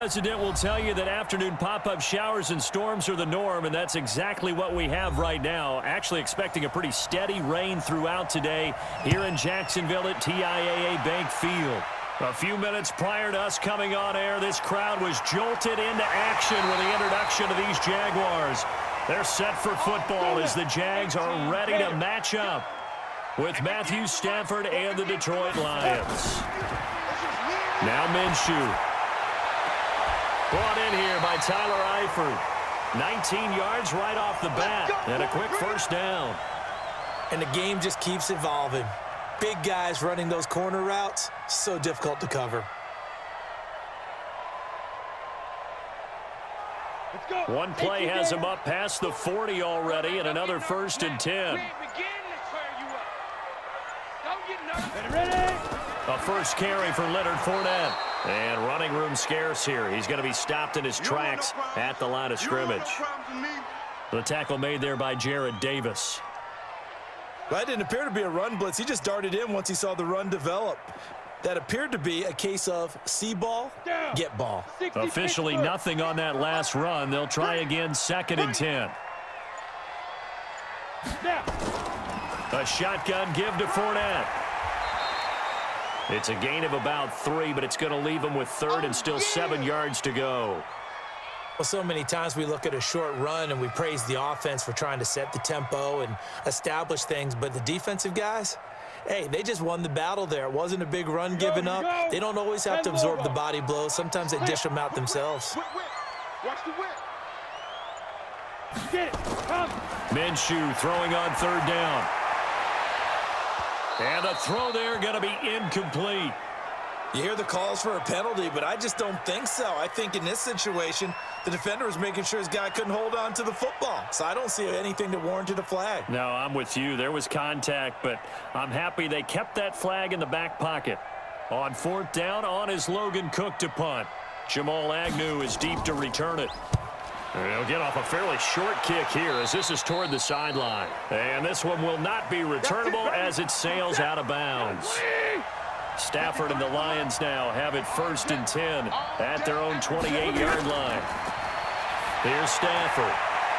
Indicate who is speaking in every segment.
Speaker 1: President will tell you that afternoon pop-up showers and storms are the norm, and that's exactly what we have right now. Actually expecting a pretty steady rain throughout today here in Jacksonville at TIAA Bank Field. A few minutes prior to us coming on air, this crowd was jolted into action with the introduction of these Jaguars. They're set for football as the Jags are ready to match up with Matthew Stafford and the Detroit Lions. Now Minshew. Brought in here by Tyler Eifert. 19 yards right off the bat and a quick first down.
Speaker 2: And the game just keeps evolving. Big guys running those corner routes, so difficult to cover.
Speaker 1: One play has him up past the 40 already, and another 1st and 10. A first carry for Leonard Fournette. And running room scarce here. He's going to be stopped in his tracks at the line of scrimmage. The tackle made there by Jared Davis.
Speaker 2: That didn't appear to be a run blitz. He just darted in once he saw the run develop. That appeared to be a case of see ball, get ball.
Speaker 1: Officially nothing on that last run. They'll try again 2nd and 10. A shotgun give to Fournette. It's a gain of about 3, but it's going to leave him with 3rd and still 7 yards to go.
Speaker 2: Well, so many times we look at a short run and we praise the offense for trying to set the tempo and establish things, but the defensive guys, hey, they just won the battle there. It wasn't a big run given up. They don't always have to absorb the body blows. Sometimes they dish them out themselves.
Speaker 3: Watch the whip. Get it. Come.
Speaker 1: Minshew throwing on 3rd down. And the throw there going to be incomplete.
Speaker 2: You hear the calls for a penalty, but I just don't think so. I think in this situation, the defender was making sure his guy couldn't hold on to the football. So I don't see anything that warranted a flag.
Speaker 1: No, I'm with you. There was contact, but I'm happy they kept that flag in the back pocket. On 4th down, on is Logan Cook to punt. Jamal Agnew is deep to return it. They'll get off a fairly short kick here as this is toward the sideline. And this one will not be returnable as it sails out of bounds. Stafford and the Lions now have it 1st and 10 at their own 28-yard line. Here's Stafford.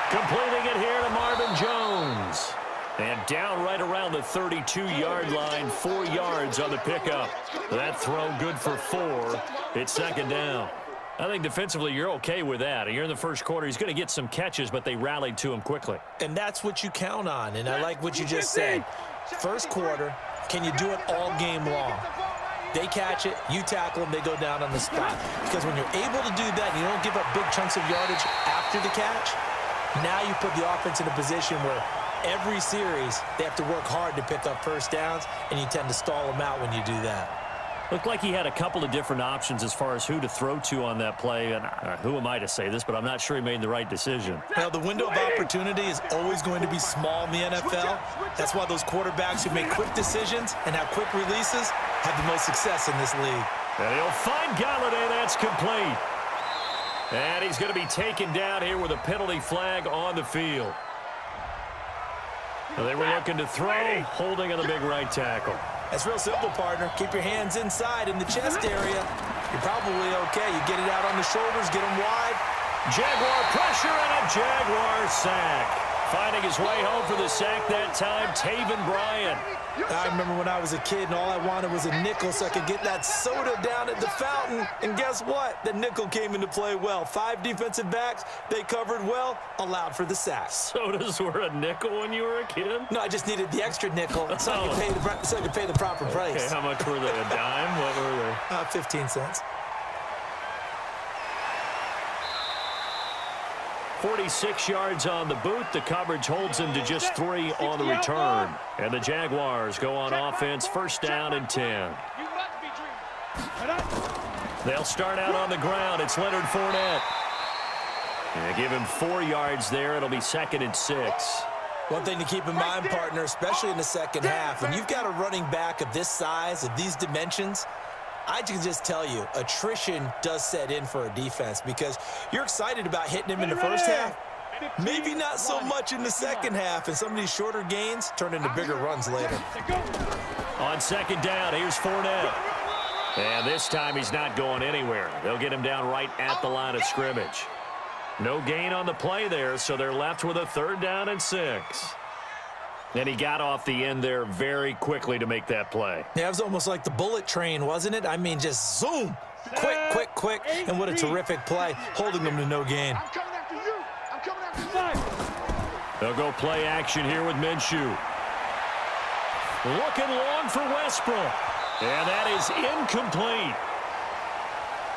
Speaker 1: Completing it here to Marvin Jones. And down right around the 32-yard line, 4 yards on the pickup. That throw good for 4. It's 2nd down. I think defensively you're okay with that. You're in the first quarter. He's going to get some catches, but they rallied to him quickly.
Speaker 2: And that's what you count on, and I like what you just said. First quarter, can you do it all game long? They catch it, you tackle them, they go down on the spot. Because when you're able to do that and you don't give up big chunks of yardage after the catch, now you put the offense in a position where every series they have to work hard to pick up first downs, and you tend to stall them out when you do that.
Speaker 1: Looked like he had a couple of different options as far as who to throw to on that play. And who am I to say this, but I'm not sure he made the right decision.
Speaker 2: Now, the window of opportunity is always going to be small in the NFL. That's why those quarterbacks who make quick decisions and have quick releases have the most success in this league.
Speaker 1: And he'll find Galladay. That's complete. And he's going to be taken down here with a penalty flag on the field. They were looking to throw, holding on the big right tackle.
Speaker 2: That's real simple, partner. Keep your hands inside in the chest area. You're probably okay. You get it out on the shoulders, get them wide.
Speaker 1: Jaguar pressure and a Jaguar sack. Finding his way home for the sack that time, Taven Bryan.
Speaker 2: I remember when I was a kid and all I wanted was a nickel so I could get that soda down at the fountain. And guess what? The nickel came into play well. 5 defensive backs, they covered well, allowed for the sack.
Speaker 1: Sodas were a nickel when you were a kid?
Speaker 2: No, I just needed the extra nickel so I could pay the proper price.
Speaker 1: Okay, how much were they? A dime? What were they?
Speaker 2: 15 cents.
Speaker 1: 46 yards on the boot. The coverage holds him to just 3 on the return. And the Jaguars go on offense, 1st down and 10. They'll start out on the ground. It's Leonard Fournette. And give him 4 yards there. It'll be 2nd and 6.
Speaker 2: One thing to keep in mind, partner, especially in the second half, when you've got a running back of this size, of these dimensions, I can just tell you, attrition does set in for a defense because you're excited about hitting him in the first half. Maybe not so much in the second half, and some of these shorter gains turn into bigger runs later.
Speaker 1: On 2nd down, here's Fournette. And this time he's not going anywhere. They'll get him down right at the line of scrimmage. No gain on the play there, so they're left with a 3rd down and 6. And he got off the end there very quickly to make that play.
Speaker 2: Yeah, it was almost like the bullet train, wasn't it? I mean, just zoom. Quick, quick, quick. And what a terrific play, holding them to no gain.
Speaker 3: I'm coming after you. I'm coming after you.
Speaker 1: They'll go play action here with Minshew. Looking long for Westbrook. And that is incomplete.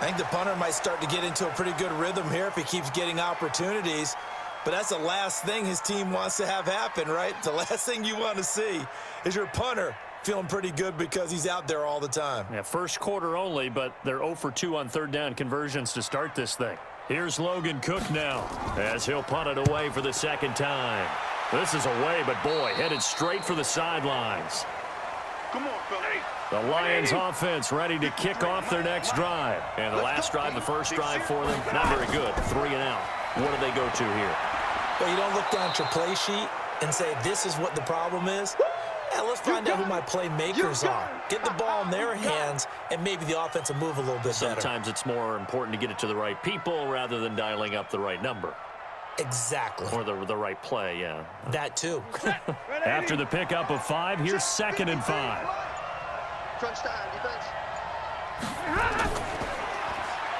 Speaker 2: I think the punter might start to get into a pretty good rhythm here if he keeps getting opportunities. But that's the last thing his team wants to have happen, right? The last thing you want to see is your punter feeling pretty good because he's out there all the time.
Speaker 1: Yeah, first quarter only, but they're 0 for 2 on 3rd down conversions to start this thing. Here's Logan Cook now as he'll punt it away for the 2nd time. This is away, but boy, headed straight for the sidelines.
Speaker 3: Come on, fella.
Speaker 1: The Lions offense ready to kick off their next drive. And the last drive, the first drive for them, not very good. 3 and out. What do they go to here?
Speaker 2: Well, you don't look down at your play sheet and say, this is what the problem is. Yeah, let's find out who my playmakers are. Get the ball in their hands, and maybe the offense will move a little bit better.
Speaker 1: Sometimes it's more important to get it to the right people rather than dialing up the right number.
Speaker 2: Exactly.
Speaker 1: Or the right play, yeah.
Speaker 2: That too.
Speaker 1: After the pickup of 5, here's 2nd and 5.
Speaker 3: Crunch time, defense.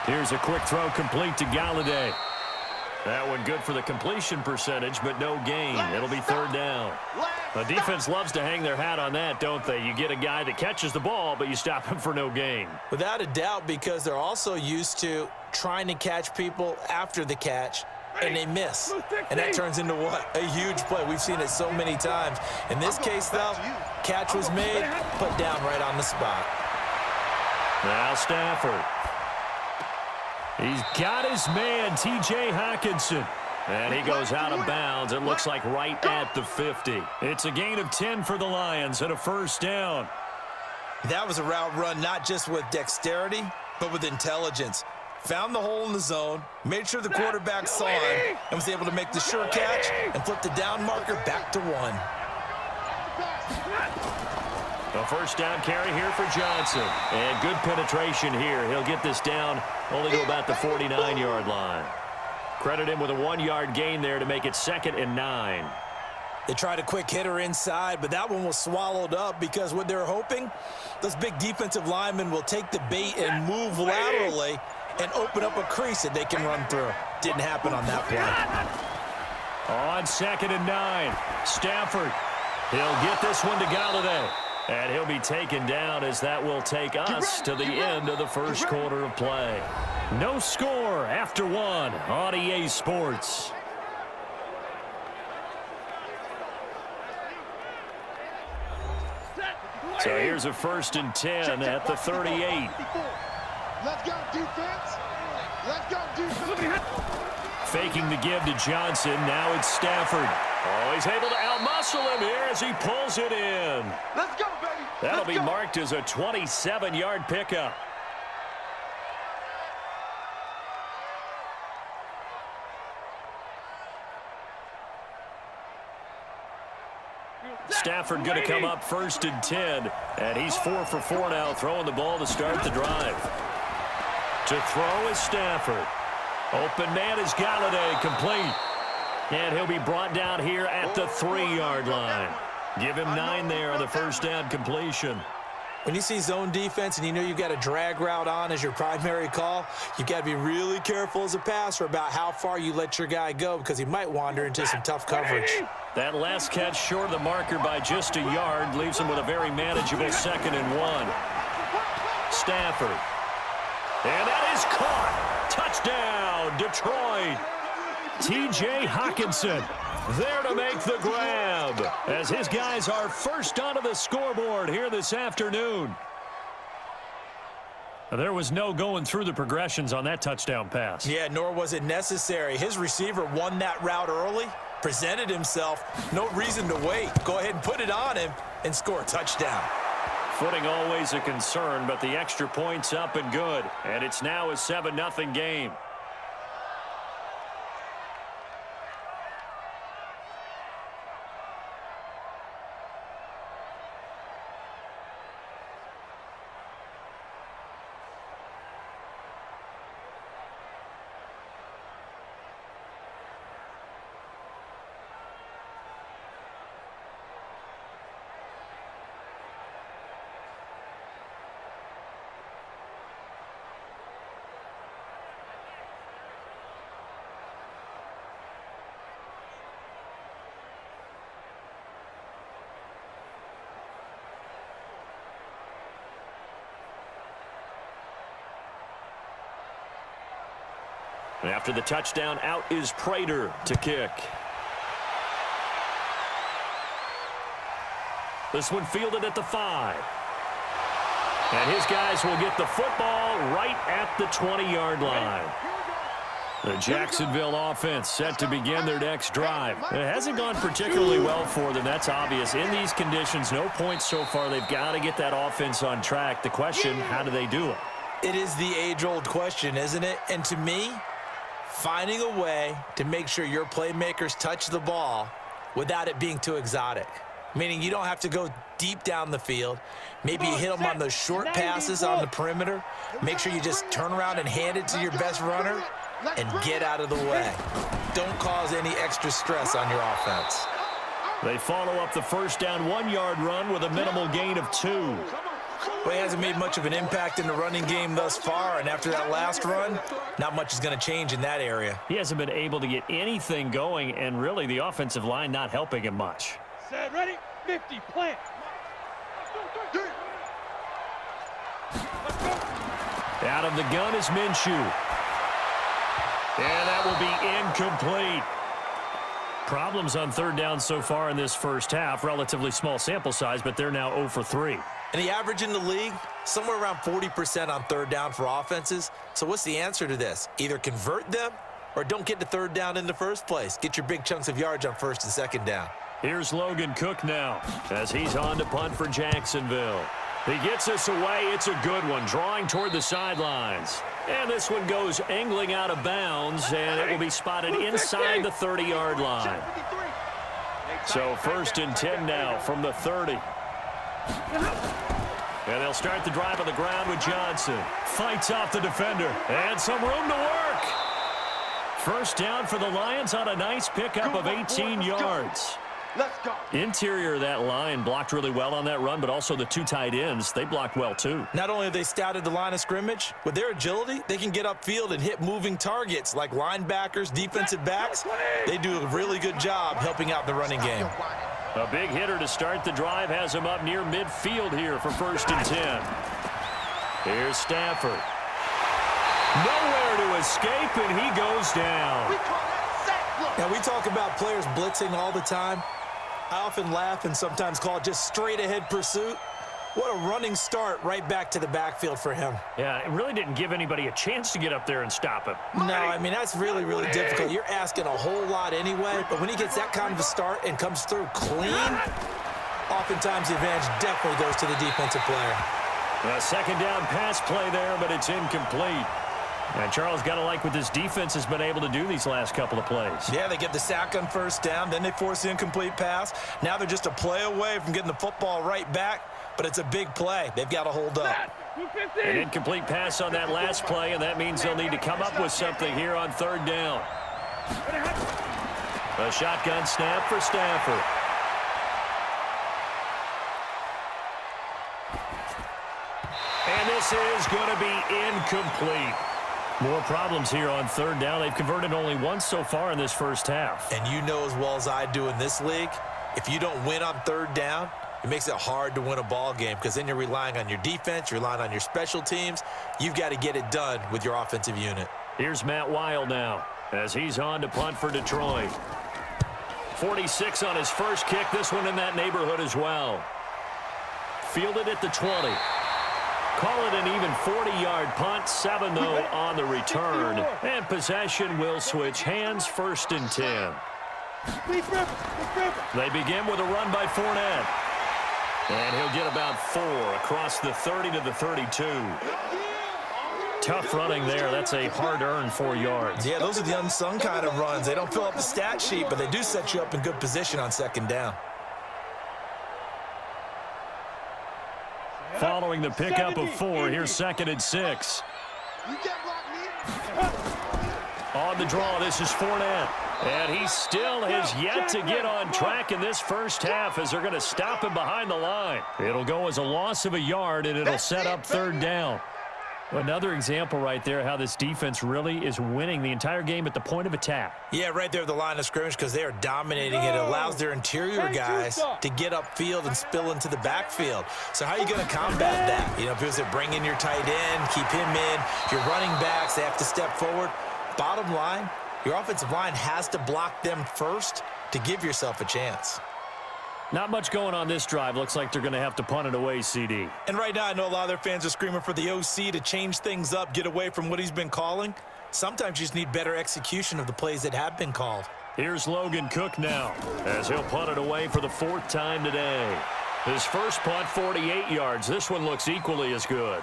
Speaker 1: Here's a quick throw complete to Galladay. That one good for the completion percentage, but no gain. It'll be 3rd down. The defense loves to hang their hat on that, don't they? You get a guy that catches the ball, but you stop him for no gain.
Speaker 2: Without a doubt, because they're also used to trying to catch people after the catch, and they miss. And that turns into what? A huge play. We've seen it so many times. In this case, though, catch was made, put down right on the spot.
Speaker 1: Now Stafford. He's got his man, T.J. Hawkinson. And he goes out of bounds. It looks like right at the 50. It's a gain of 10 for the Lions and a 1st down.
Speaker 2: That was a route run not just with dexterity, but with intelligence. Found the hole in the zone, made sure the quarterback saw him, and was able to make the sure catch and flip the down marker back to 1.
Speaker 1: A 1st down carry here for Johnson. And good penetration here. He'll get this down only to about the 49-yard line. Credit him with a 1-yard gain there to make it 2nd and 9.
Speaker 2: They tried a quick hitter inside, but that one was swallowed up because what they're hoping, those big defensive linemen will take the bait and move laterally and open up a crease that they can run through. Didn't happen on that play.
Speaker 1: On 2nd and 9, Stafford. He'll get this one to Galladay. And he'll be taken down as that will take us to the end of the first quarter of play. No score after 1 on EA Sports. So here's a 1st and 10 at the 38.
Speaker 3: Let's go, defense. Let's go, defense.
Speaker 1: Faking the give to Johnson. Now it's Stafford. Oh, he's able to outmuscle him here as he pulls it in.
Speaker 3: Let's go, baby.
Speaker 1: That'll be marked as a 27-yard pickup. Stafford going to come up 1st and 10, and he's 4 for 4 now, throwing the ball to start the drive. To throw is Stafford. Open man is Galladay, complete. And he'll be brought down here at the 3-yard line. Give him 9 there on the 1st down completion.
Speaker 2: When you see zone defense and you know you've got a drag route on as your primary call, you've got to be really careful as a passer about how far you let your guy go because he might wander into some tough coverage.
Speaker 1: That last catch short of the marker by just a yard leaves him with a very manageable 2nd and 1. Stafford. And that is caught. Touchdown, Detroit. T.J. Hawkinson there to make the grab as his guys are first onto the scoreboard here this afternoon. There was no going through the progressions on that touchdown pass.
Speaker 2: Yeah, nor was it necessary. His receiver won that route early, presented himself, no reason to wait. Go ahead and put it on him and score a touchdown.
Speaker 1: Footing always a concern, but the extra point's up and good. And it's now a 7-0 game. And after the touchdown, out is Prater to kick. This one fielded at the 5. And his guys will get the football right at the 20-yard line. The Jacksonville offense set to begin their next drive. It hasn't gone particularly well for them. That's obvious. In these conditions, no points so far. They've got to get that offense on track. The question, how do they do it?
Speaker 2: It is the age-old question, isn't it? And to me, finding a way to make sure your playmakers touch the ball without it being too exotic. Meaning you don't have to go deep down the field. Maybe you hit them on those short passes on the perimeter. Make sure you just turn around and hand it to your best runner and get out of the way. Don't cause any extra stress on your offense.
Speaker 1: They follow up the first down 1-yard run with a minimal gain of 2.
Speaker 2: Well, he hasn't made much of an impact in the running game thus far, and after that last run, not much is going to change in that area.
Speaker 1: He hasn't been able to get anything going, and really the offensive line not helping him much.
Speaker 4: Set, ready, 50, plant.
Speaker 1: Out of the gun is Minshew. And that will be incomplete. Problems on third down so far in this first half. Relatively small sample size, but they're now 0 for 3.
Speaker 2: And the average in the league, somewhere around 40% on third down for offenses. So what's the answer to this? Either convert them or don't get to third down in the first place. Get your big chunks of yards on first and second down.
Speaker 1: Here's Logan Cook now as he's on to punt for Jacksonville. He gets us away. It's a good one, drawing toward the sidelines. And this one goes angling out of bounds, and it will be spotted inside the 30-yard line. So 1st and 10 now from the 30. And they'll start the drive on the ground with Johnson. Fights off the defender, and some room to work. First down for the Lions on a nice pickup of 18 yards.
Speaker 3: Let's go.
Speaker 1: Interior of that line blocked really well on that run, but also the 2 tight ends, they blocked well too.
Speaker 2: Not only have they scouted the line of scrimmage, with their agility, they can get upfield and hit moving targets like linebackers, defensive backs. They do a really good job helping out the running game.
Speaker 1: A big hitter to start the drive has him up near midfield here for 1st and 10. Here's Stafford. Nowhere to escape, and he goes down.
Speaker 2: Now, we talk about players blitzing all the time. I often laugh and sometimes call it just straight-ahead pursuit. What a running start right back to the backfield for him.
Speaker 1: Yeah, it really didn't give anybody a chance to get up there and stop him.
Speaker 2: No, I mean, that's really, really difficult. You're asking a whole lot anyway, but when he gets that kind of a start and comes through clean, oftentimes the advantage definitely goes to the defensive player.
Speaker 1: A second down pass play there, but it's incomplete. And Charles, got to like what this defense has been able to do these last couple of plays.
Speaker 2: Yeah, they get the sack on first down, then they force the incomplete pass. Now they're just a play away from getting the football right back, but it's a big play. They've got to hold up.
Speaker 1: An incomplete pass on that last play, and that means they'll need to come up with something here on third down. A shotgun snap for Stafford. And this is going to be incomplete. More problems here on third down. They've converted only once so far in this first half.
Speaker 2: And you know as well as I do in this league, if you don't win on third down, it makes it hard to win a ball game because then you're relying on your defense, you're relying on your special teams. You've got to get it done with your offensive unit.
Speaker 1: Here's Matt Weil now as he's on to punt for Detroit. 46 on his first kick. This one in that neighborhood as well. Fielded at the 20. Call it an even 40-yard punt. 7, though, on the return. And possession will switch hands. 1st and 10. They begin with a run by Fournette. And he'll get about 4 across the 30 to the 32. Tough running there. That's a hard-earned 4 yards.
Speaker 2: Yeah, those are the unsung kind of runs. They don't fill up the stat sheet, but they do set you up in good position on second down.
Speaker 1: Following the pickup of 4, here's 2nd and 6. On the draw, this is Fournette. And he still has yet to get on track in this first half as they're going to stop him behind the line. It'll go as a loss of a yard, and it'll set up third down. Another example right there how this defense really is winning the entire game at the point of attack.
Speaker 2: Yeah, right there at the line of scrimmage because they are dominating it. It allows their interior guys to get upfield and spill into the backfield. So how are you going to combat that? You know, if it's bring in your tight end, keep him in, your running backs, they have to step forward. Bottom line, your offensive line has to block them first to give yourself a chance.
Speaker 1: Not much going on this drive. Looks like they're going to have to punt it away, CD.
Speaker 2: And right now, I know a lot of their fans are screaming for the OC to change things up, get away from what he's been calling. Sometimes you just need better execution of the plays that have been called.
Speaker 1: Here's Logan Cook now, as he'll punt it away for the 4th time today. His first punt, 48 yards. This one looks equally as good.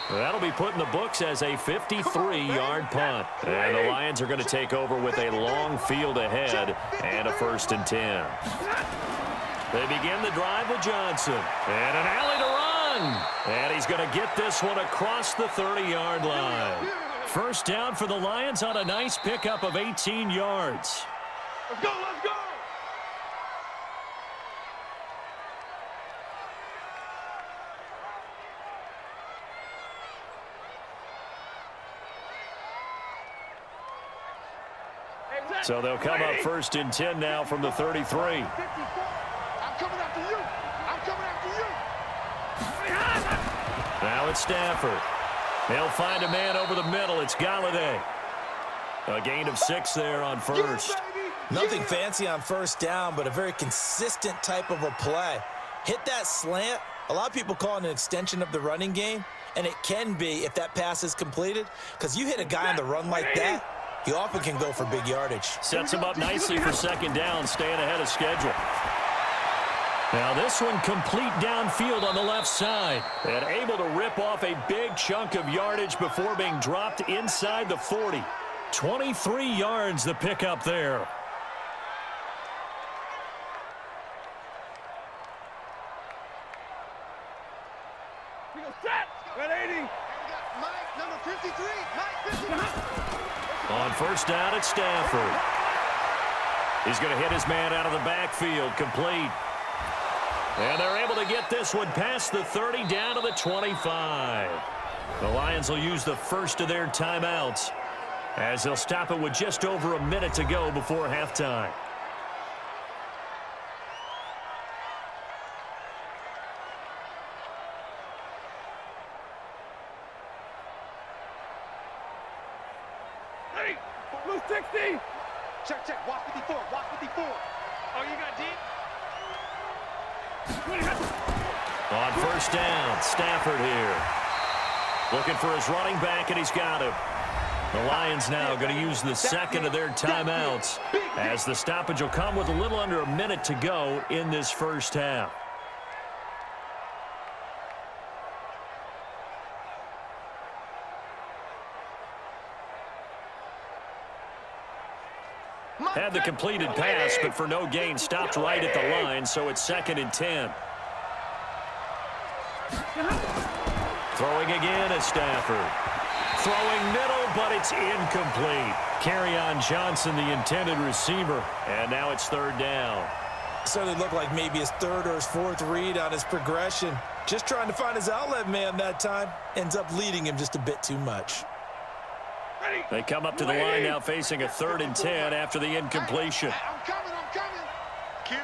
Speaker 1: That'll be put in the books as a 53-yard punt. And the Lions are going to take over with a long field ahead and a 1st and 10. They begin the drive with Johnson. And an alley to run. And he's going to get this one across the 30-yard line. First down for the Lions on a nice pickup of 18 yards.
Speaker 4: Let's go, let's go!
Speaker 1: So they'll come up 1st and 10 now from the 33.
Speaker 3: I'm coming after you. I'm coming after you.
Speaker 1: Now it's Stafford. They'll find a man over the middle. It's Galladay. A gain of 6 there on first.
Speaker 2: Nothing fancy on first down, but a very consistent type of a play. Hit that slant. A lot of people call it an extension of the running game, and it can be if that pass is completed, because you hit a guy on the run like that, you often can go for big yardage.
Speaker 1: Sets him up nicely for 2nd down, staying ahead of schedule. Now this one complete downfield on the left side. And able to rip off a big chunk of yardage before being dropped inside the 40. 23 yards the pickup there.
Speaker 4: We go set! Red 80!
Speaker 3: We got Mike, number 53. Mike 53.
Speaker 1: On first down, it's Stafford. He's going to hit his man out of the backfield, complete. And they're able to get this one past the 30 down to the 25. The Lions will use the first of their timeouts as they'll stop it with just over a minute to go before halftime.
Speaker 4: Hey! Blue 60!
Speaker 3: Check, check. Walk 54. Walk 54.
Speaker 4: Oh, you got deep?
Speaker 1: On first down, Stafford here. Looking for his running back, and he's got him. The Lions now going to use the second of their timeouts as the stoppage will come with a little under a minute to go in this first half. Had the completed pass, but for no gain, stopped right at the line, so it's 2nd and 10. Throwing again is Stafford. Throwing middle, but it's incomplete. Kerryon Johnson, the intended receiver, and now it's 3rd down.
Speaker 2: Certainly looked like maybe his 3rd or his 4th read on his progression. Just trying to find his outlet man that time. Ends up leading him just a bit too much.
Speaker 1: They come up to the line now facing a 3rd and 10 after the incompletion.
Speaker 3: I'm coming. I'm coming. Kill.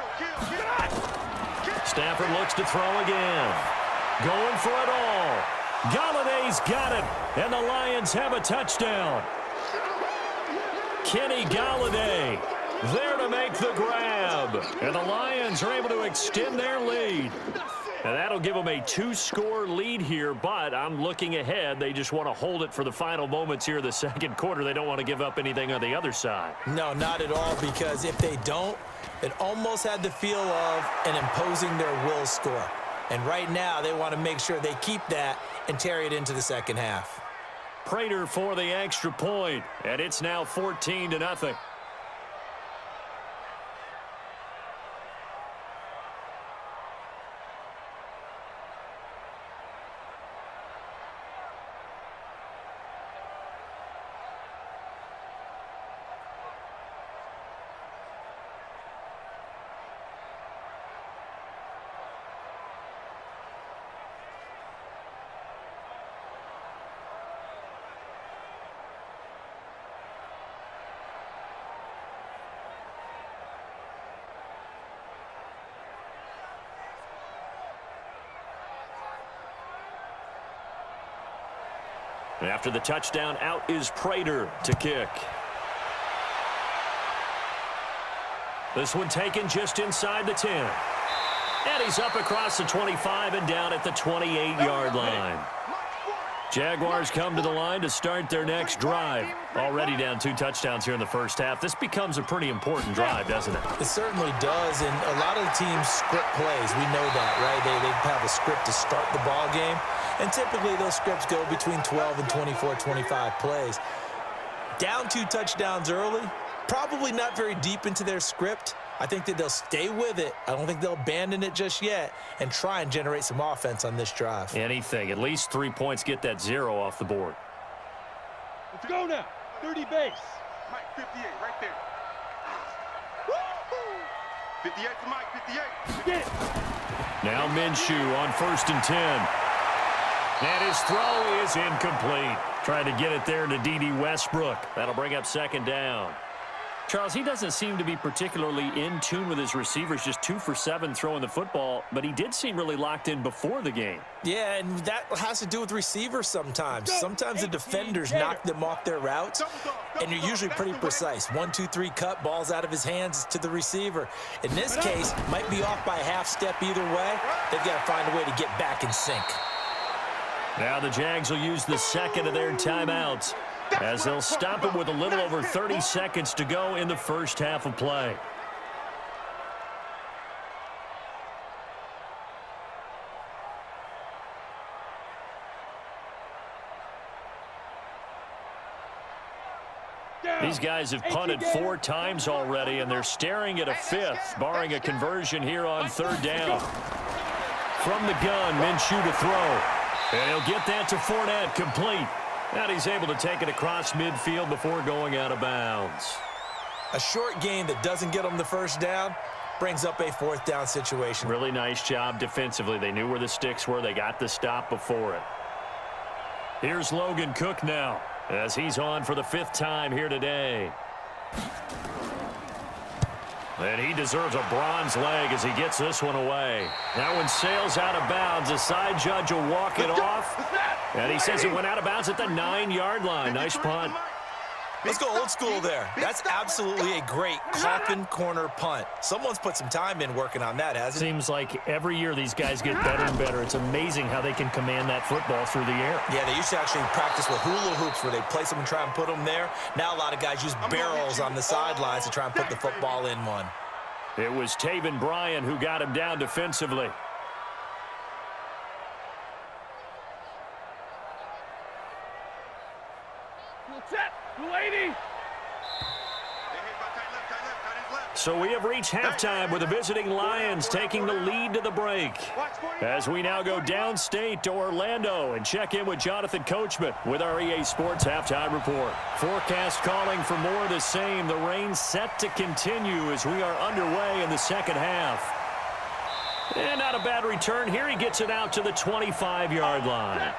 Speaker 1: Stafford looks to throw again. Going for it all. Galladay's got it, and the Lions have a touchdown. Kenny Galladay there to make the grab. And the Lions are able to extend their lead. And that'll give them a 2-score lead here, but I'm looking ahead. They just want to hold it for the final moments here of the 2nd quarter. They don't want to give up anything on the other side.
Speaker 2: No, not at all, because if they don't, it almost had the feel of an imposing their will score. And right now, they want to make sure they keep that and carry it into the 2nd half.
Speaker 1: Prater for the extra point, and it's now 14-0. After the touchdown, out is Prater to kick. This one taken just inside the 10. And he's up across the 25 and down at the 28-yard line. Jaguars come to the line to start their next drive. Already down 2 touchdowns here in the first half. This becomes a pretty important drive, doesn't it?
Speaker 2: It certainly does, and a lot of the teams script plays. We know that, right? They have a script to start the ball game, and typically those scripts go between 12 and 24, 25 plays. Down 2 touchdowns early, probably not very deep into their script. I think that they'll stay with it. I don't think they'll abandon it just yet and try and generate some offense on this drive.
Speaker 1: Anything. At least 3 points, get that 0 off the board.
Speaker 4: Let's go now. 30 base.
Speaker 3: Mike, 58, right there. 58 to Mike, 58.
Speaker 4: Get it.
Speaker 1: Now Minshew on 1st and 10. And his throw is incomplete. Trying to get it there to D.D. Westbrook. That'll bring up 2nd down. Charles, he doesn't seem to be particularly in tune with his receivers, just 2 for 7 throwing the football, but he did seem really locked in before the game.
Speaker 2: Yeah, and that has to do with receivers sometimes. Sometimes the defenders knock them off their routes, and you're usually pretty precise. 1, 2, 3 cut, balls out of his hands to the receiver. In this case, might be off by a half step either way. They've got to find a way to get back in sync.
Speaker 1: Now the Jags will use the 2nd of their timeouts, as they'll stop it with a little over 30 seconds to go in the first half of play. These guys have punted 4 times already, and they're staring at a 5th, barring a conversion here on 3rd down. From the gun, Minshew to throw. And he'll get that to Fournette, complete. And he's able to take it across midfield before going out of bounds.
Speaker 2: A short gain that doesn't get them the 1st down brings up a 4th down situation.
Speaker 1: Really nice job defensively. They knew where the sticks were. They got the stop before it. Here's Logan Cook now, as he's on for the 5th time here today. And he deserves a bronze leg as he gets this one away. That one sails out of bounds. The side judge will walk it off. And he says it went out of bounds at the 9-yard line. Nice punt.
Speaker 2: Let's go old school there. That's absolutely a great coffin corner punt. Someone's put some time in working on that, hasn't it?
Speaker 1: Seems like every year these guys get better and better. It's amazing how they can command that football through the air.
Speaker 2: Yeah, they used to actually practice with hula hoops where they place them and try and put them there. Now a lot of guys use barrels on the sidelines to try and put the football in one.
Speaker 1: It was Taven Bryan who got him down defensively.
Speaker 4: Set. 280.
Speaker 1: So we have reached halftime with the visiting Lions taking the lead to the break. As we now go downstate to Orlando and check in with Jonathan Coachman with our EA Sports Halftime Report. Forecast calling for more of the same. The rain set to continue as we are underway in the 2nd half. And not a bad return here. He gets it out to the 25-yard line.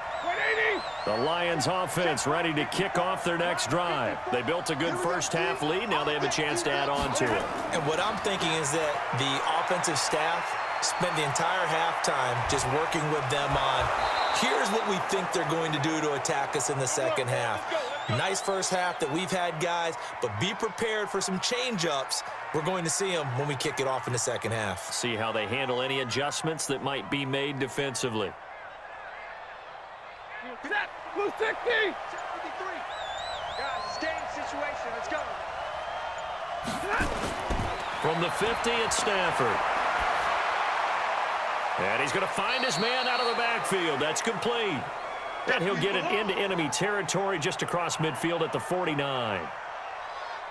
Speaker 1: The Lions offense ready to kick off their next drive. They built a good first half lead. Now they have a chance to add on to it.
Speaker 2: And what I'm thinking is that the offensive staff spent the entire halftime just working with them on, here's what we think they're going to do to attack us in the 2nd half. Nice first half that we've had, guys, but be prepared for some change-ups. We're going to see them when we kick it off in the 2nd half.
Speaker 1: See how they handle any adjustments that might be made defensively.
Speaker 4: Set. Blue 60.
Speaker 3: 53. Guys, it's game situation. Let's go.
Speaker 1: From the 50, it's Stafford. And he's going to find his man out of the backfield. That's complete. And he'll get it into enemy territory just across midfield at the 49.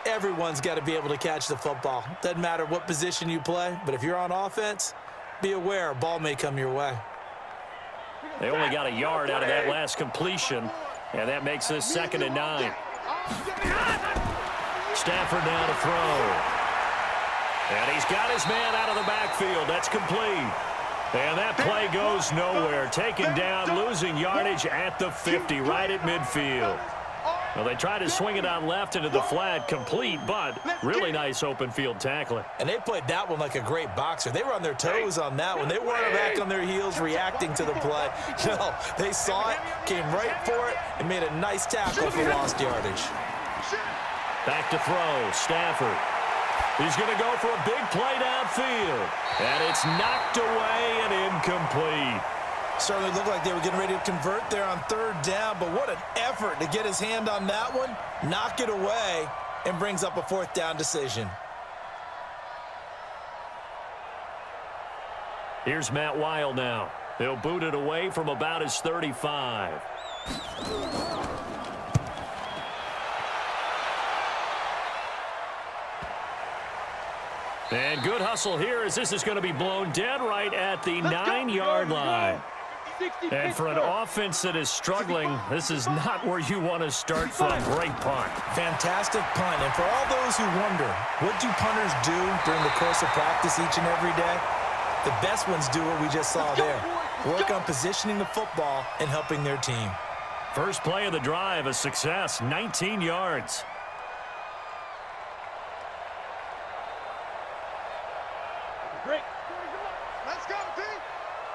Speaker 2: Everyone's got to be able to catch the football. Doesn't matter what position you play, but if you're on offense, be aware a ball may come your way.
Speaker 1: They only got a yard out of that last completion, and that makes this 2nd and 9. Stafford now to throw. And he's got his man out of the backfield. That's complete. And that play goes nowhere. Taken down, losing yardage at the 50, right at midfield. Well, they try to swing it out left into the flat, complete, but really nice open field tackling.
Speaker 2: And they played that one like a great boxer. They were on their toes on that one. They weren't back on their heels reacting to the play. No, they saw it, came right for it, and made a nice tackle for lost yardage.
Speaker 1: Back to throw, Stafford. He's going to go for a big play downfield. And it's knocked away and incomplete.
Speaker 2: Certainly looked like they were getting ready to convert there on third down, but what an effort to get his hand on that one, knock it away, and brings up a fourth down decision.
Speaker 1: Here's Matt Weil now. He'll boot it away from about his 35. And good hustle here as this is going to be blown dead right at the 9-yard line. And for an offense that is struggling, this is not where you want to start from. Great punt.
Speaker 2: Fantastic punt. And for all those who wonder, what do punters do during the course of practice each and every day? The best ones do what we just saw there. Work on positioning the football and helping their team.
Speaker 1: First play of the drive, a success, 19 yards.
Speaker 4: Great.
Speaker 3: Let's go, team.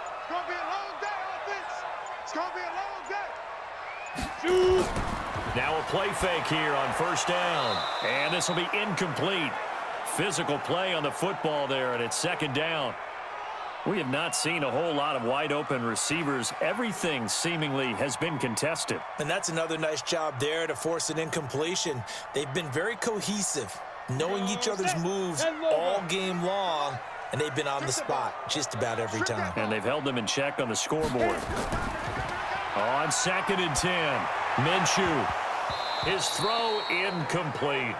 Speaker 3: It's going to be a long day, offense. It's going to be a long day.
Speaker 4: Shoot.
Speaker 1: Now a play fake here on first down. And this will be incomplete. Physical play on the football there, and it's second down. We have not seen a whole lot of wide open receivers. Everything seemingly has been contested.
Speaker 2: And that's another nice job there to force an incompletion. They've been very cohesive, knowing each other's moves all game long, and they've been on the spot just about every time.
Speaker 1: And they've held them in check on the scoreboard. On second and 10, Minshew. His throw incomplete.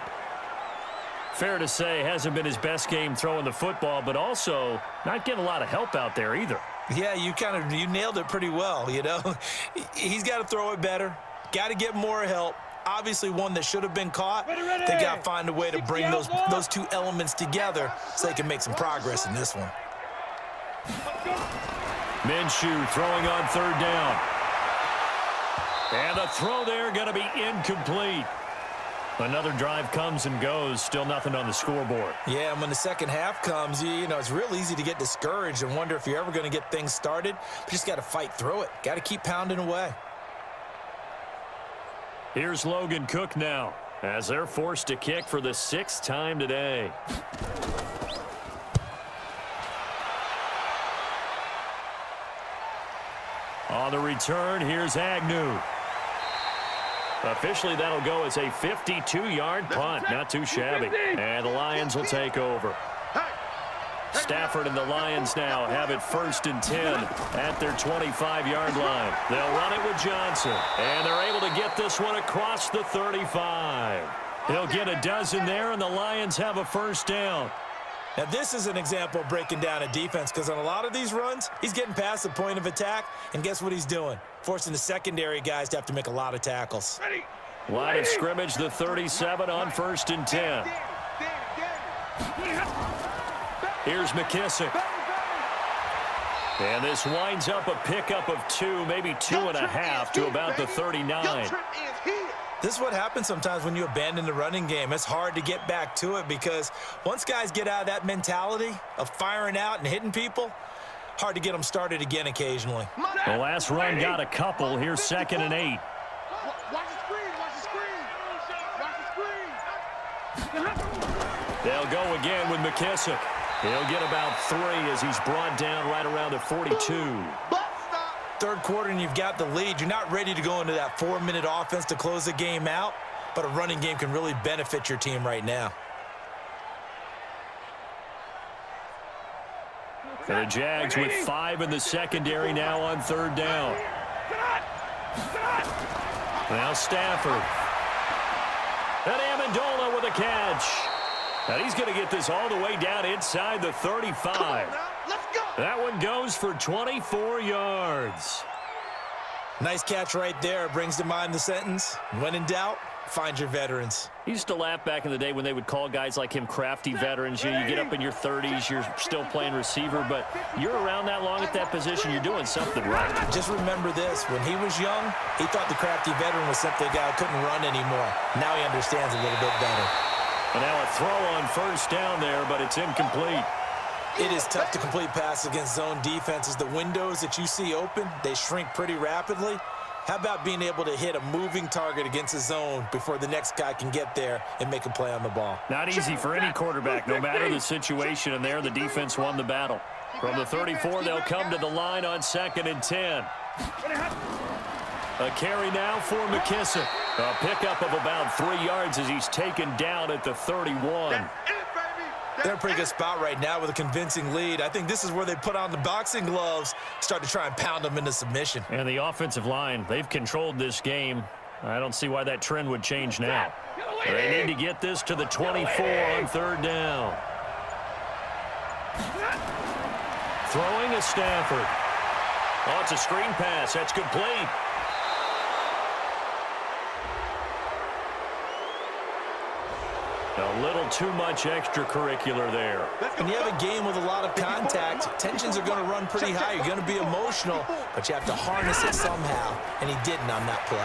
Speaker 1: Fair to say, hasn't been his best game throwing the football, but also not getting a lot of help out there either.
Speaker 2: Yeah, you nailed it pretty well, you know. He's got to throw it better, got to get more help. Obviously one that should have been caught. They got to find a way to bring those two elements together so they can make some progress in this one.
Speaker 1: Minshew throwing on third down. And the throw there going to be incomplete. Another drive comes and goes, still nothing on the scoreboard.
Speaker 2: Yeah, and when the second half comes, you know, it's real easy to get discouraged and wonder if you're ever going to get things started. But you just got to fight through it. Got to keep pounding away.
Speaker 1: Here's Logan Cook now, as they're forced to kick for the 6th time today. On the return, here's Agnew. Officially, that'll go as a 52-yard punt. Not too shabby. And the Lions will take over. Stafford and the Lions now have it 1st and 10 at their 25-yard line. They'll run it with Johnson. And they're able to get this one across the 35. He'll get a dozen there, and the Lions have a first down.
Speaker 2: Now, this is an example of breaking down a defense because on a lot of these runs, he's getting past the point of attack, and guess what he's doing? Forcing the secondary guys to have to make a lot of tackles.
Speaker 1: Line of scrimmage, the 37 on 1st and 10. Here's McKissick. And this winds up a pickup of 2, maybe 2.5 to about the 39.
Speaker 2: This is what happens sometimes when you abandon the running game. It's hard to get back to it because once guys get out of that mentality of firing out and hitting people, hard to get them started again occasionally.
Speaker 1: The last run got a couple. Here's 2nd and 8.
Speaker 3: Watch the screen, watch the screen. Watch the screen.
Speaker 1: They'll go again with McKissick. He'll get about 3 as he's brought down right around the 42.
Speaker 2: Third quarter and you've got the lead. You're not ready to go into that 4-minute offense to close the game out, but a running game can really benefit your team right now.
Speaker 1: And the Jags with 5 in the secondary now on 3rd down. Now Stafford. And Amendola with a catch. And he's going to get this all the way down inside the 35. That one goes for 24 yards.
Speaker 2: Nice catch right there. Brings to mind the sentence, when in doubt, find your veterans.
Speaker 1: He used to laugh back in the day when they would call guys like him crafty veterans. You get up in your 30s, you're still playing receiver, but you're around that long at that position, you're doing something right.
Speaker 2: Just remember this. When he was young, he thought the crafty veteran was simply a guy who couldn't run anymore. Now he understands a little bit better.
Speaker 1: And now a throw on first down there, but it's incomplete.
Speaker 2: It is tough to complete passes against zone defenses. The windows that you see open, they shrink pretty rapidly. How about being able to hit a moving target against a zone before the next guy can get there and make a play on the ball?
Speaker 1: Not easy for any quarterback, no matter the situation, and there the defense won the battle. From the 34, they'll come to the line on 2nd and 10. A carry now for McKissick. A pickup of about 3 yards as he's taken down at the 31.
Speaker 2: They're in a pretty good spot right now with a convincing lead. I think this is where they put on the boxing gloves, start to try and pound them into submission.
Speaker 1: And the offensive line, they've controlled this game. I don't see why that trend would change now. They need to get this to the 24 on 3rd down. Throwing a Stafford. Oh, it's a screen pass. That's complete. A little too much extracurricular there.
Speaker 2: When you have a game with a lot of contact, tensions are going to run pretty high. You're going to be emotional, but you have to harness it somehow, and he didn't on that play.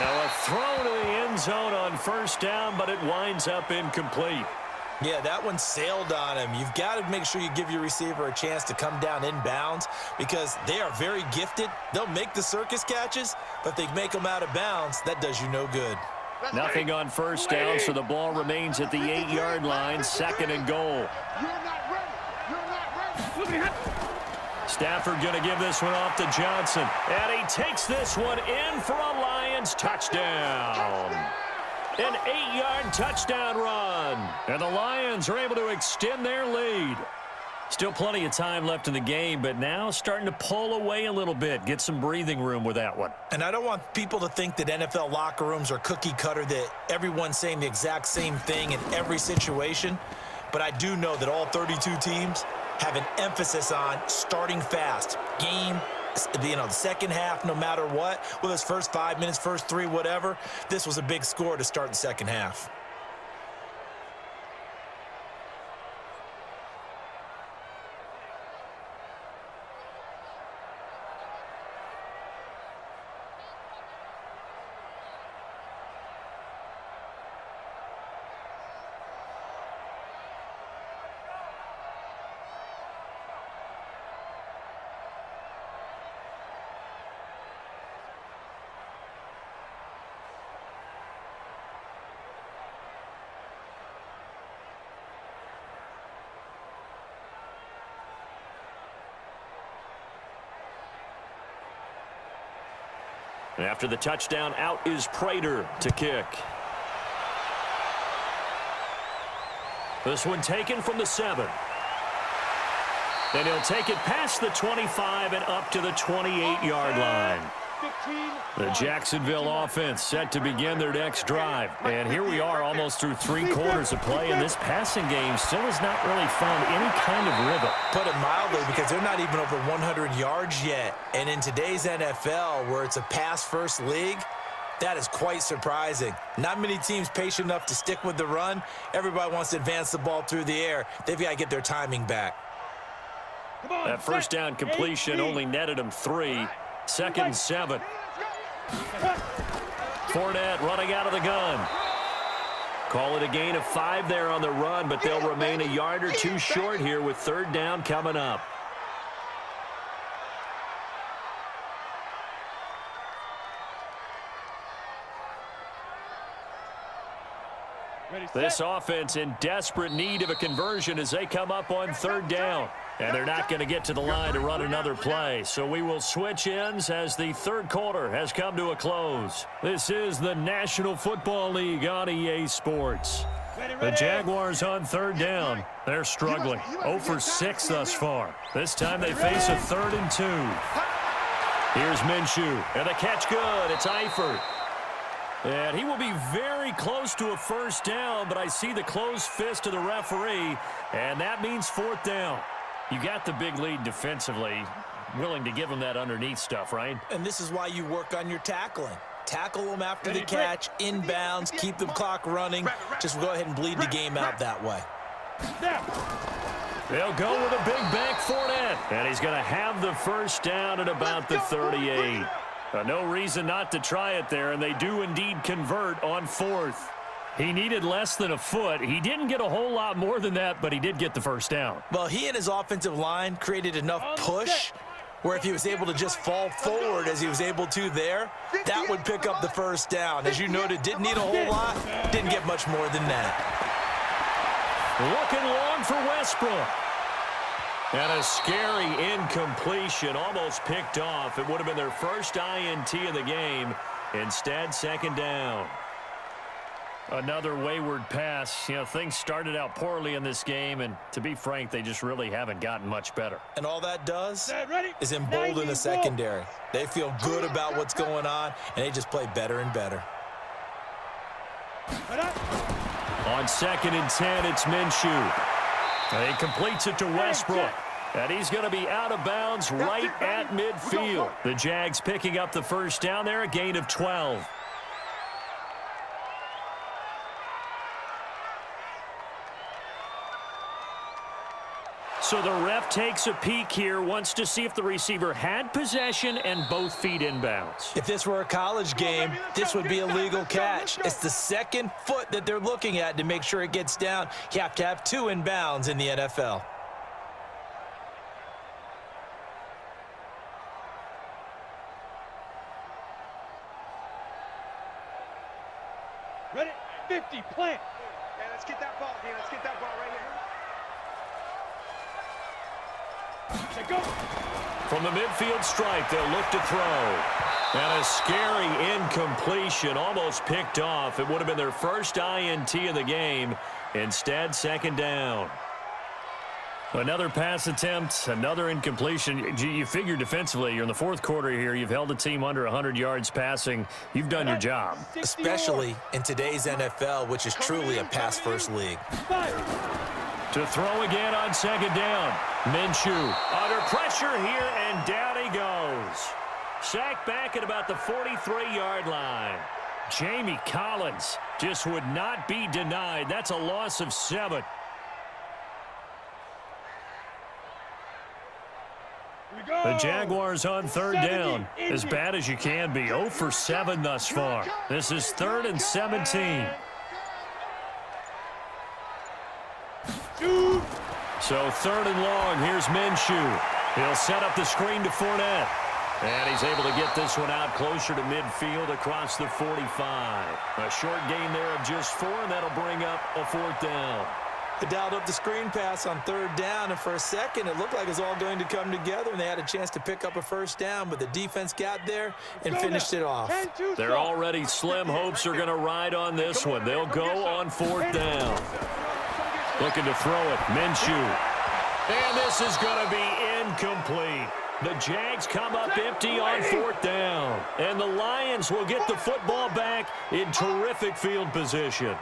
Speaker 1: Now a throw to the end zone on 1st down, but it winds up incomplete.
Speaker 2: Yeah, that one sailed on him. You've got to make sure you give your receiver a chance to come down inbounds because they are very gifted. They'll make the circus catches, but if they make them out of bounds, that does you no good.
Speaker 1: Nothing on 1st down, so the ball remains at the 8-yard line, 2nd and goal. Stafford going to give this one off to Johnson. And he takes this one in for a Lions touchdown. An 8-yard touchdown run. And the Lions are able to extend their lead. Still plenty of time left in the game, but now starting to pull away a little bit. Get some breathing room with that one.
Speaker 2: And I don't want people to think that NFL locker rooms are cookie cutter, that everyone's saying the exact same thing in every situation. But I do know that all 32 teams have an emphasis on starting fast. Game, the second half, no matter what. Whether it's first 5 minutes, first 3, whatever. This was a big score to start the second half.
Speaker 1: And after the touchdown, out is Prater to kick. This one taken from the 7. And he'll take it past the 25 and up to the 28-yard line. The Jacksonville offense set to begin their next drive. And here we are almost through 3 quarters of play, and this passing game still has not really found any kind of rhythm.
Speaker 2: Put it mildly, because they're not even over 100 yards yet. And in today's NFL, where it's a pass-first league, that is quite surprising. Not many teams patient enough to stick with the run. Everybody wants to advance the ball through the air. They've got to get their timing back.
Speaker 1: That first down completion only netted them 3. 2nd and 7. Fournette running out of the gun. Call it a gain of 5 there on the run, but they'll remain a yard or 2 short here with 3rd down coming up. This offense in desperate need of a conversion as they come up on 3rd down. And they're not going to get to the line to run another play. So we will switch ends as the 3rd quarter has come to a close. This is the National Football League on EA Sports. The Jaguars on 3rd down. They're struggling. 0 for 6 thus far. This time they face a 3rd and 2. Here's Minshew. And the catch good. It's Eifert. And he will be very close to a 1st down, but I see the closed fist of the referee, and that means 4th down. You got the big lead defensively, willing to give him that underneath stuff, right?
Speaker 2: And this is why you work on your tackling. Tackle them after the catch, inbounds, keep the clock running. Just go ahead and bleed the game out that way.
Speaker 1: They'll go with a big bank Fournette. And he's going to have the first down at about the 38. No reason not to try it there, and they do indeed convert on fourth. He needed less than a foot. He didn't get a whole lot more than that, but he did get the first down.
Speaker 2: Well, he and his offensive line created enough push where if he was able to just fall forward as he was able to there, that would pick up the first down. As you noted, didn't need a whole lot, didn't get much more than that.
Speaker 1: Looking long for Westbrook. And a scary incompletion, almost picked off. It would have been their first INT of the game. Instead, second down. Another wayward pass. You know, things started out poorly in this game, and to be frank, they just really haven't gotten much better.
Speaker 2: And all that does is embolden the secondary. They feel good about what's going on, and they just play better and better.
Speaker 1: On 2nd and 10, it's Minshew. He completes it to Westbrook. And he's going to be out of bounds right at midfield. The Jags picking up the first down there, a gain of 12. So the ref takes a peek here, wants to see if the receiver had possession and both feet inbounds.
Speaker 2: If this were a college game, this would be a legal catch. It's the second foot that they're looking at to make sure it gets down. You have to have 2 inbounds in the NFL.
Speaker 4: Ready? 50, plant.
Speaker 3: Hey, let's get that ball here. Let's get that ball right here.
Speaker 4: Go.
Speaker 1: From the midfield stripe, they'll look to throw. And a scary incompletion, almost picked off. It would have been their first INT of the game. Instead, second down. Another pass attempt, another incompletion. You figure defensively, you're in the fourth quarter here. You've held a team under 100 yards passing. You've done your job.
Speaker 2: Especially in today's NFL, which is truly a pass-first league.
Speaker 1: To throw again on second down. Minshew under pressure here, and down he goes. Sacked back at about the 43-yard line. Jamie Collins just would not be denied. That's a loss of 7. The Jaguars on third down. As bad as you can be. 0 for 7 thus far. This is 3rd and 17. So 3rd and long. Here's Minshew. He'll set up the screen to Fournette. And he's able to get this one out closer to midfield across the 45. A short gain there of just 4, and that'll bring up a 4th down.
Speaker 2: They dialed up the screen pass on 3rd down, and for a second it looked like it was all going to come together, and they had a chance to pick up a first down, but the defense got there and finished it off.
Speaker 1: They're already slim hopes are going to ride on this one. They'll go on 4th down. Looking to throw it, Minshew. And this is going to be incomplete. The Jags come up empty on 4th down. And the Lions will get the football back in terrific field position.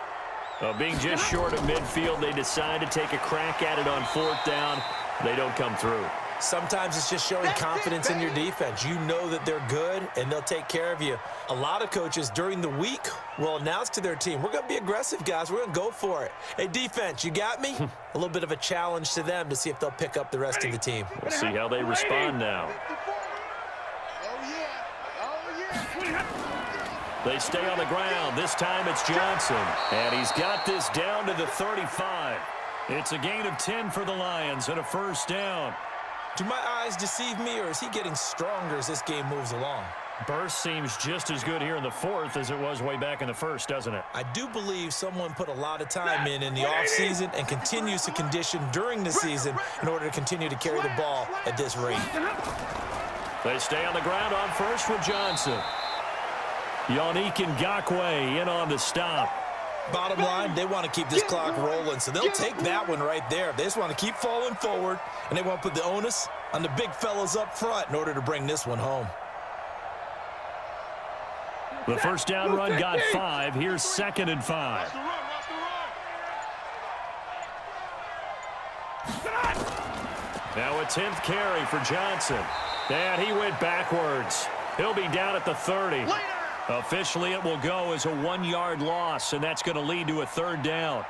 Speaker 1: Being just short of midfield, they decide to take a crack at it on 4th down. They don't come through.
Speaker 2: Sometimes it's just showing confidence in your defense. You know that they're good, and they'll take care of you. A lot of coaches during the week will announce to their team, we're going to be aggressive, guys. We're going to go for it. Hey, defense, you got me? A little bit of a challenge to them to see if they'll pick up the rest of the team.
Speaker 1: We'll see how they respond now. They stay on the ground. This time it's Johnson. And he's got this down to the 35. It's a gain of 10 for the Lions and a first down.
Speaker 2: Do my eyes deceive me, or is he getting stronger as this game moves along?
Speaker 1: Burst seems just as good here in the 4th as it was way back in the 1st, doesn't it?
Speaker 2: I do believe someone put a lot of time in the offseason and continues to condition during the season in order to continue to carry the ball at this rate.
Speaker 1: They stay on the ground on first with Johnson. Yannick Ngakoue in on the stop.
Speaker 2: Bottom line, they want to keep this clock rolling, so they'll take that one right there. They just want to keep falling forward, and they want to put the onus on the big fellas up front in order to bring this one home.
Speaker 1: The first down run got 5. Here's 2nd and 5. Now a 10th carry for Johnson. And he went backwards. He'll be down at the 30. Officially, it will go as a 1-yard loss, and that's going to lead to a 3rd down.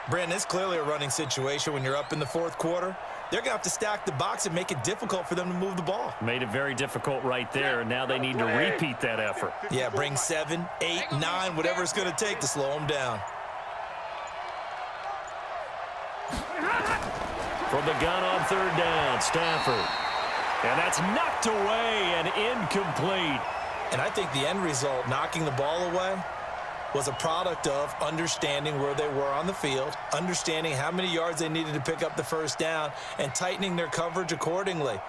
Speaker 2: Brandon, it's clearly a running situation when you're up in the 4th quarter. They're going to have to stack the box and make it difficult for them to move the ball.
Speaker 1: Made it very difficult right there, and now they need to repeat that effort.
Speaker 2: Yeah, bring 7, 8, 9, whatever it's going to take to slow them down.
Speaker 1: From the gun on 3rd down, Stafford. And that's knocked away and incomplete.
Speaker 2: And I think the end result, knocking the ball away, was a product of understanding where they were on the field, understanding how many yards they needed to pick up the 1st down, and tightening their coverage accordingly.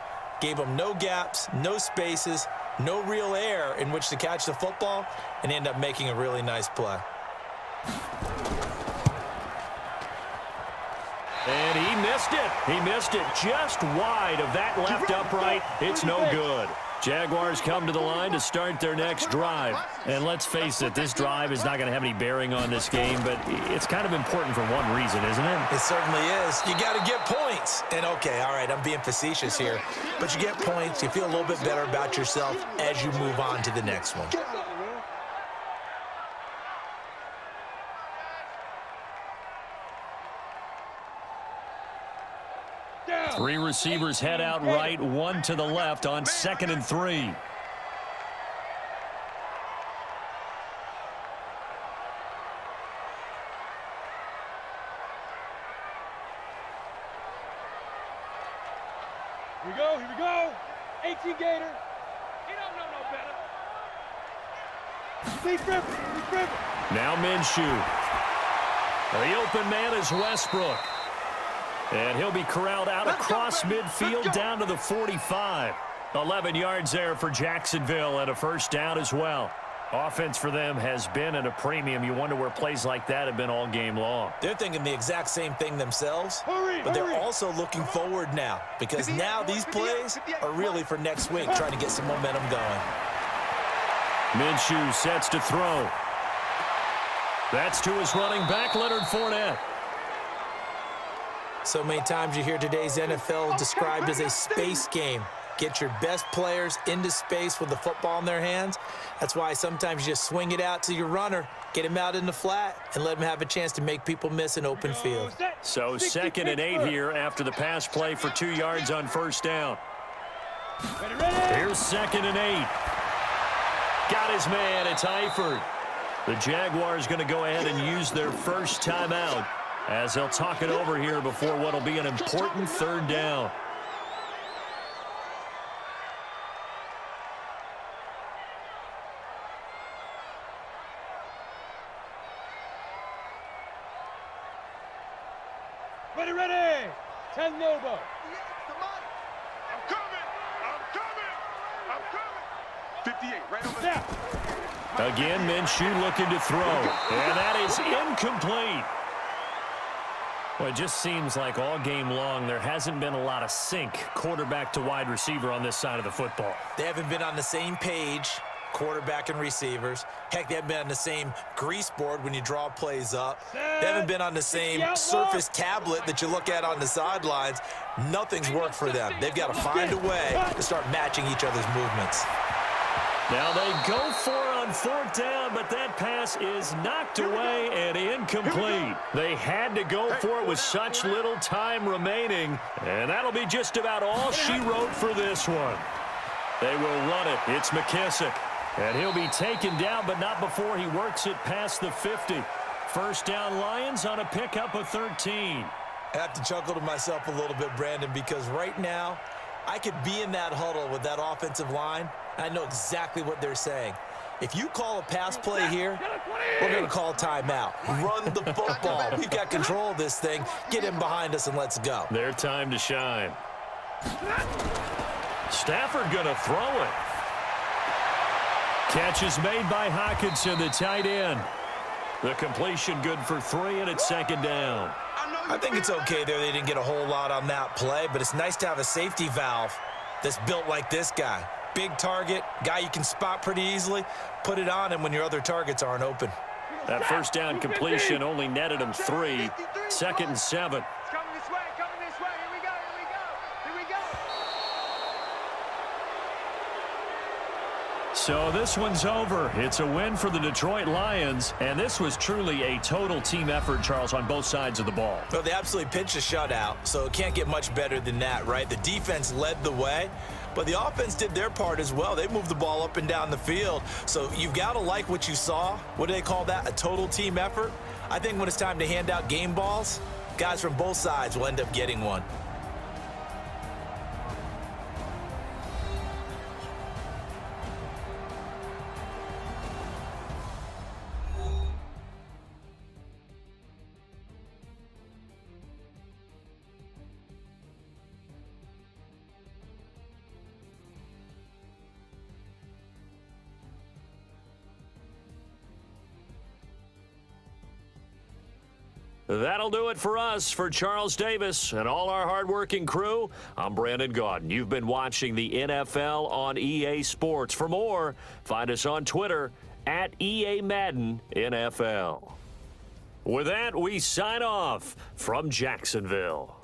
Speaker 2: Gave them no gaps, no spaces, no real air in which to catch the football, and end up making a really nice play.
Speaker 1: And he missed it. He missed it just wide of that left upright. It's no good. Jaguars come to the line to start their next drive. And let's face it, this drive is not going to have any bearing on this game, but it's kind of important for one reason, isn't it?
Speaker 2: It certainly is. You got to get points. And, okay, all right, I'm being facetious here. But you get points. You feel a little bit better about yourself as you move on to the next one.
Speaker 1: 3 receivers head out right, 1 to the left on 2nd and 3.
Speaker 4: Here we go, here we go. 18 Gator. He don't know no better. Deep river.
Speaker 1: Now Minshew. The open man is Westbrook. And he'll be corralled out across midfield down to the 45. 11 yards there for Jacksonville and a 1st down as well. Offense for them has been at a premium. You wonder where plays like that have been all game long.
Speaker 2: They're thinking the exact same thing themselves, but they're also looking forward now because now these plays are really for next week, trying to get some momentum going.
Speaker 1: Minshew sets to throw. That's to his running back, Leonard Fournette.
Speaker 2: So many times you hear today's NFL described as a space game. Get your best players into space with the football in their hands. That's why sometimes you just swing it out to your runner, get him out in the flat, and let him have a chance to make people miss an open field.
Speaker 1: So 2nd and 8 here after the pass play for 2 yards on 1st down. Here's 2nd and 8. Got his man. It's Eifert. The Jaguars going to go ahead and use their first timeout as they'll talk it over here before what will be an important 3rd down.
Speaker 4: Ready. 10 Novo.
Speaker 3: I'm coming. 58, right over there.
Speaker 1: Again, Minshew looking to throw. And that is incomplete. Well, it just seems like all game long there hasn't been a lot of sync quarterback to wide receiver on this side of the football.
Speaker 2: They haven't been on the same page, quarterback and receivers. Heck, they haven't been on the same grease board when you draw plays up. They haven't been on the same Surface tablet that you look at on the sidelines. Nothing's worked for them. They've got to find a way to start matching each other's movements.
Speaker 1: Now they go for it on 4th down, but that pass is knocked away and incomplete. They had to go for it with such little time remaining, and that'll be just about all she wrote for this one. They will run it. It's McKissick, and he'll be taken down, but not before he works it past the 50. 1st down Lions on a pickup of 13.
Speaker 2: I have to chuckle to myself a little bit, Brandon, because right now I could be in that huddle with that offensive line. I know exactly what they're saying. If you call a pass play here, we're going to call timeout. Run the football. We've got control of this thing. Get him behind us and let's go.
Speaker 1: Their time to shine. Stafford going to throw it. Catch is made by Hockenson, the tight end. The completion good for 3, and it's 2nd down.
Speaker 2: I think it's okay there. They didn't get a whole lot on that play, but it's nice to have a safety valve that's built like this guy. Big target, guy you can spot pretty easily. Put it on him when your other targets aren't open.
Speaker 1: That 1st down completion only netted him 3. 2nd and 7.
Speaker 3: It's coming this way. Here we go.
Speaker 1: So this one's over. It's a win for the Detroit Lions, and this was truly a total team effort, Charles, on both sides of the ball.
Speaker 2: Well, they absolutely pitched a shutout, so it can't get much better than that, right? The defense led the way, but the offense did their part as well. They moved the ball up and down the field, so you've got to like what you saw. What do they call that? A total team effort? I think when it's time to hand out game balls, guys from both sides will end up getting one.
Speaker 1: That'll do it for us. For Charles Davis and all our hardworking crew, I'm Brandon Gaudin. You've been watching the NFL on EA Sports. For more, find us on Twitter at EA Madden NFL. With that, we sign off from Jacksonville.